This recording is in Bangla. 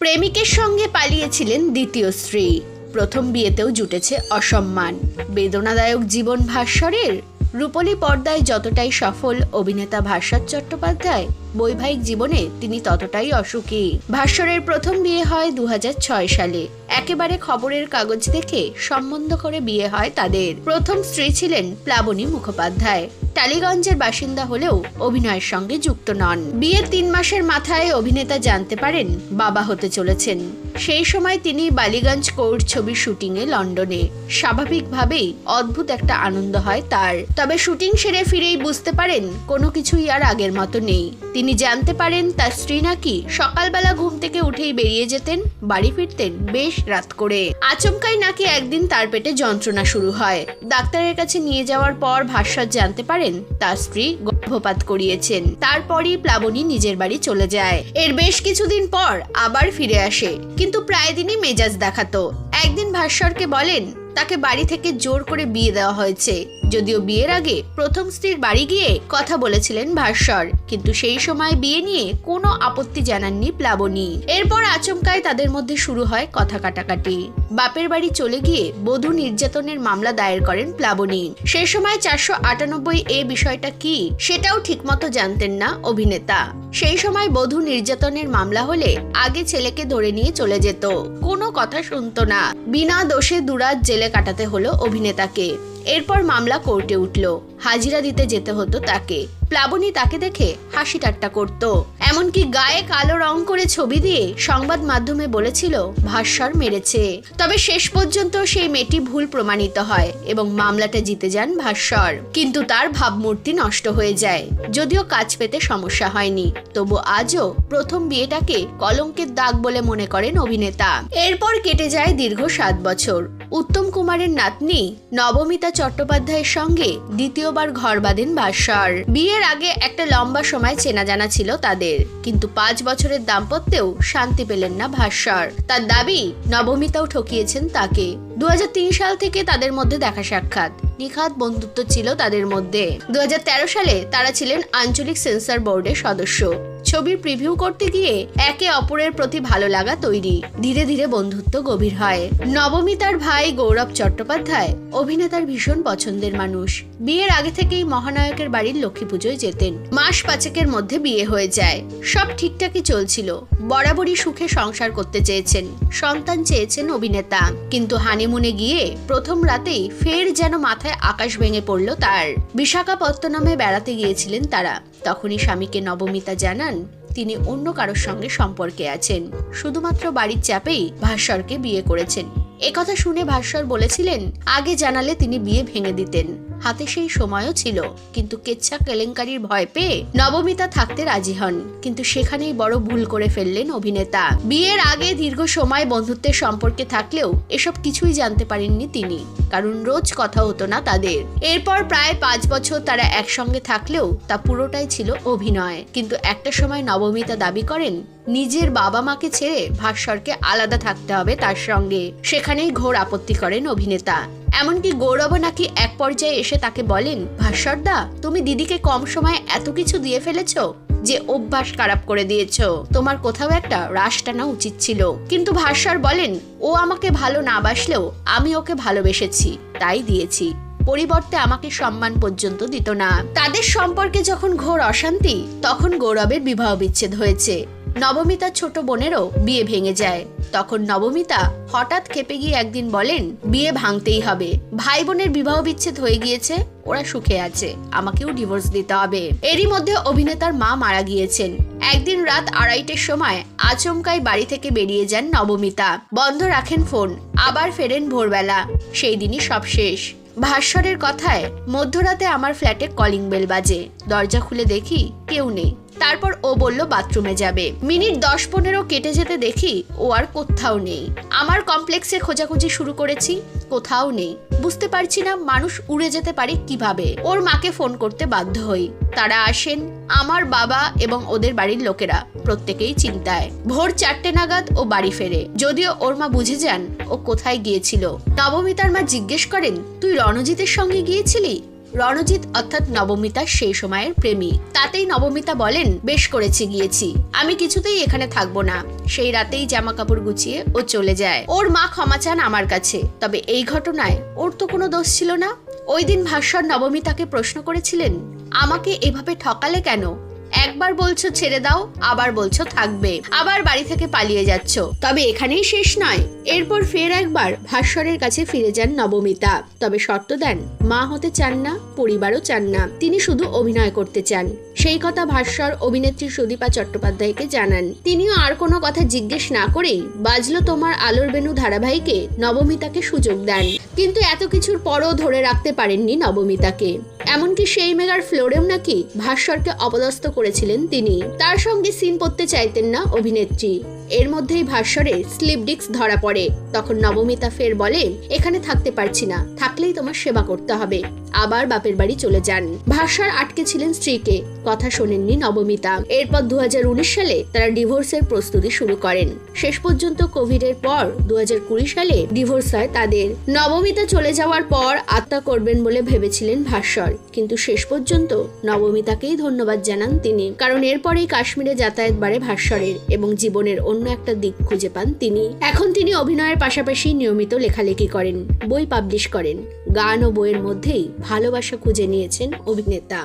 প্রেমিকের সঙ্গে পালিয়েছিলেন দ্বিতীয় স্ত্রী। প্রথম বিয়েতেও জুটেছে অসম্মান। বেদনাদায়ক জীবন ভাস্বরের। রূপলী পর্দায় যতটাই সফল অভিনেতা ভাস্বর চট্টোপাধ্যায়, বৈবাহিক জীবনে তিনি ততটাই অসুখী। ভাস্বরের প্রথম বিয়ে হয় 2006 সালে। একেবারে খবরের কাগজ দেখে সম্বন্ধ করে বিয়ে হয় তাদের। প্রথম স্ত্রী ছিলেন প্লাবনী মুখোপাধ্যায়। টালিগঞ্জের বাসিন্দা হলেও অভিনয়ের সঙ্গে যুক্ত নন। বিয়ের 3 মাসের মাথায় অভিনেতা জানতে পারেন বাবা হতে চলেছেন। সেই সময় তিনি বালিগঞ্জ কোর্ট ছবির শুটিংয়ে লন্ডনে। স্বাভাবিকভাবেই অদ্ভুত একটা আনন্দ হয় তার। তবে শুটিং সেরে ফিরেই বুঝতে পারেন কোনো কিছুই আর আগের মতো নেই। তিনি জানতে পারেন তার স্ত্রী নাকি সকালবেলা ঘুম থেকে উঠেই বেরিয়ে যেতেন, বাড়ি ফিরতেন বেশ রাত করে। আচমকাই নাকি একদিন তার পেটে যন্ত্রণা শুরু হয়। ডাক্তারের কাছে নিয়ে যাওয়ার পর ভাস্বর জানতে পারেন তার স্ত্রী গর্ভপাত করিয়েছেন। তারপরই প্লাবনী নিজের বাড়ি চলে যায়। এর বেশ কিছুদিন পর আবার ফিরে আসে, কিন্তু প্রায় দিনই মেজাজ দেখাতো। একদিন ভাস্বরকে বলেন তাকে বাড়ি থেকে জোর করে বিয়ে দেওয়া হয়েছে। যদিও বিয়ের আগে প্রথম স্ত্রীর বাড়ি গিয়ে কথা বলেছিলেন ভাস্বর, কিন্তু সেই সময় বিয়ে নিয়ে কোনো আপত্তি জানাননি প্লাবনী। এরপর আচমকায় তাদের মধ্যে শুরু হয় কথা কাটাকাটি। বাপের বাড়ি চলে গিয়ে বধূ নির্যাতনের মামলা দায়ের করেন প্লাবনী। সেই সময় 498A বিষয়টা কি সেটাও ঠিকমতো জানতেন না অভিনেতা। সেই সময় বধূ নির্যাতনের মামলা হলে আগে ছেলেকে ধরে নিয়ে চলে যেত, কোনো কথা শুনতো না। বিনা দোষে দুরাত জেলে কাটাতে হলো অভিনেতাকে। এরপর মামলা কোর্টে উঠল, হাজিরা দিতে যেতে হতো তাকে। প্লাবনী তাকে দেখে হাসি ঠাট্টা করত, এমনকি গায়ে কালো রং করে ছবি দিয়ে সংবাদ মাধ্যমে বলেছিল ভাস্বর মেরেছে। তবে শেষ পর্যন্ত সেই মেয়েটি ভুল প্রমাণিত হয় এবং মামলাটা জিতে যান ভাস্বর। কিন্তু তার ভাবমূর্তি নষ্ট হয়ে যায়। যদিও কাজ পেতে সমস্যা হয়নি, তবু আজও প্রথম বিয়েটাকে কলঙ্কের দাগ বলে মনে করেন অভিনেতা। এরপর কেটে যায় দীর্ঘ 7 বছর। উত্তম কুমারের নাতনি নবমিতা চট্টোপাধ্যায়ের সঙ্গে দ্বিতীয়বার ঘর বাঁধেন ভাস্বর। বিয়ের আগে একটা লম্বা সময় চেনা জানা ছিল তাদের, কিন্তু 5 বছরের দাম্পত্যেও শান্তি পেলেন না ভাস্বর। তার দাবি নবমিতাও ঠকিয়েছেন তাকে। 2003 সাল থেকে তাদের মধ্যে দেখা সাক্ষাৎ। নিখাত বন্ধুত্ব ছিল তাদের মধ্যে। 2013 সালে তারা ছিলেন আঞ্চলিক সেন্সর বোর্ডের সদস্য। ছবির প্রিভিউ করতে গিয়ে একে অপরের প্রতি ভালো লাগা তৈরি। ধীরে ধীরে বন্ধুত্ব গভীর হয়। নবমিতার ভাই গৌরব চট্টোপাধ্যায় অভিনেতার ভীষণ পছন্দের মানুষ। বিয়ের আগে থেকেই মহানায়কের বাড়ির লক্ষ্মী পুজোয় যেতেন। মাস 5 মধ্যে বিয়ে হয়ে যায়। সব ঠিকঠাকই চলছিল। বরাবরই সুখে সংসার করতে চেয়েছেন, সন্তান চেয়েছেন অভিনেতা। কিন্তু হানিমুনে গিয়ে প্রথম রাতেই ফের যেন মাথায় আকাশ ভেঙে পড়ল তার। বিশাখাপত্তনমে বেড়াতে গিয়েছিলেন তারা। তখনই স্বামীকে নবমিতা জানান তিনি অন্য কারোর সঙ্গে সম্পর্কে আছেন। শুধুমাত্র বাড়ির চাপেই ভাস্বরকে বিয়ে করেছেন। একথা শুনে ভাস্বর বলেছিলেন আগে জানালে তিনি বিয়ে ভেঙে দিতেন। হাতে সেই সময়ও ছিল, কিন্তু কেচ্ছা কেলেঙ্কারির ভয় পেয়ে নবমিতা থাকতে রাজি হন। কিন্তু সেখানেই বড় ভুল করে ফেললেন অভিনেতা। বিয়ের আগে দীর্ঘ সময় বন্ধুত্বের সম্পর্কে থাকলেও এসব কিছুই জানতে পারেননি তিনি, কারণ রোজ কথা হতো না তাদের। এরপর প্রায় 5 বছর তারা একসঙ্গে থাকলেও তা পুরোটাই ছিল অভিনয়। কিন্তু একটা সময় নবমিতা দাবি করেন নিজের বাবা মাকে ছেড়ে ভাস্বরকে আলাদা থাকতে হবে তার সঙ্গে। সেখানেই ঘোর আপত্তি করেন অভিনেতা। এমনকি গৌরব নাকি এক পর্যায়ে এসে তাকে বলেন ভাস্বরদা, তুমি দিদিকে কম সময়ে এত কিছু দিয়ে ফেলেছো যে অভ্যাস খারাপ করে দিয়েছো। তোমার কোথাও একটা রাশ টানা উচিত ছিল। কিন্তু ভাস্বর বলেন ও আমাকে ভালো না বাসলেও আমি ওকে ভালোবেসেছি, তাই দিয়েছি। পরিবর্তে আমাকে সম্মান পর্যন্ত দিত না। তাদের সম্পর্কে যখন ঘোর অশান্তি, তখন গৌরবের বিবাহ বিচ্ছেদ হয়েছে। নবমিতার ছোট বোনেরও বিয়ে ভেঙে যায়। তখন নবমিতা হঠাৎ খেপে গিয়ে একদিন বলেন বিয়ে ভাঙতেই হবে। ভাই বোনের বিবাহ বিচ্ছেদ হয়ে গিয়েছে, ওরা সুখে আছে, আমাকেও ডিভোর্স দিতে হবে। এরই মধ্যে অভিনেতার মা মারা গিয়েছেন। একদিন রাত 2:30টার সময় আচমকাই বাড়ি থেকে বেরিয়ে যান নবমিতা। বন্ধ রাখেন ফোন, আবার ফেরেন ভোরবেলা। সেই দিনই সব শেষ। ভাস্বরের কথায় মধ্যরাতে আমার ফ্ল্যাটে কলিং বেল বাজে। দরজা খুলে দেখি কেউ নেই। তারপর ও বলল বাথরুমে যাবে। মিনিট 10-15 কেটে যেতে দেখি ও আর কোথাও নেই। আমার কমপ্লেক্সে খোঁজাখুঁজি শুরু করেছি, কোথাও নেই। বুঝতে পারছি না মানুষ উড়ে যেতে পারে কিভাবে। ওর মাকে ফোন করতে বাধ্য হই। তারা আসেন। আমার বাবা এবং ওদের বাড়ির লোকেরা প্রত্যেকেই চিন্তায়। ভোর 4টে নাগাদ ও বাড়ি ফেরে। যদিও ওর মা বুঝে যান ও কোথায় গিয়েছিল। নবমিতার মা জিজ্ঞেস করেন তুই রণজিতের সঙ্গে গিয়েছিলি? রণজিৎ অর্থাৎ নবমিতার সেই সময়ের প্রেমী। তাতেই নবমিতা বলেন, বেশ করেছি গিয়েছি, আমি কিছুতেই এখানে থাকবো না। সেই রাতেই জামা কাপড় গুছিয়ে ও চলে যায়। ওর মা ক্ষমা চান আমার কাছে, তবে এই ঘটনায় ওর তো কোনো দোষ ছিল না। ওই দিন ভাস্বর নবমিতাকে প্রশ্ন করেছিলেন, আমাকে এভাবে ঠকালে কেন? একবার বলছো ছেড়ে দাও, আবার বলছো থাকবে, আবার বাড়ি থেকে পালিয়ে যাচ্ছ। তবে এখানেই শেষ নয়। এরপর ফের একবার ভাস্বরের কাছে ফিরে যান নবমিতা, তবে শর্ত দেন, মা হতে চান না, পরিবারও চান না, তিনি শুধু অভিনয় করতে চান। সেই কথা ভাস্বর অভিনেত্রী সুদীপা চট্টোপাধ্যায়কে জানান। তিনিও আর কোনো কথা জিজ্ঞেস না করেই বাজলো তোমার আলোর বেনু ধারাবাহিকে নবমিতাকে সুযোগ দেন। কিন্তু এত কিছুর পরও ধরে রাখতে পারেননি নবমিতাকে। এমনকি সেই মেগার ফ্লোরেও নাকি ভাস্বরকে অপদস্থ করেছিলেন তিনি। তার সঙ্গে সিন করতে চাইতেন না অভিনেত্রী। এর মধ্যেই ভাস্বরের স্লিপ ডিস্ক ধরা পড়ে। তখন নবমিতা ফের বলে, এখানে থাকতে পারছি না, থাকলেই তোমার সেবা করতে হবে। আবার বাপের বাড়ি চলে যান। ভাস্বর আটকে ছিলেন স্ত্রীকে, কথা শোনেননি নবমিতা। এরপর 2019 সালে তারা ডিভোর্সের প্রস্তুতি শুরু করেন। শেষ পর্যন্ত কোভিডের পর 2020 সালে ডিভোর্স হয় তাদের। নবমিতা চলে যাওয়ার পর আত্মা করবেন বলে ভেবেছিলেন ভাস্বর, কিন্তু শেষ পর্যন্ত নবমিতাকেই ধন্যবাদ জানান তিনি। কারণ এরপরেই কাশ্মীরে যাতায়াত বাড়ে ভাস্বরের এবং জীবনের অন্য একটা দিক খুঁজে পান তিনি। এখন তিনি অভিনয়ের পাশাপাশি নিয়মিত লেখালেখি করেন, বই পাবলিশ করেন। গান ও বইয়ের মধ্যেই ভালোবাসা খুঁজে নিয়েছেন অভিনেতা।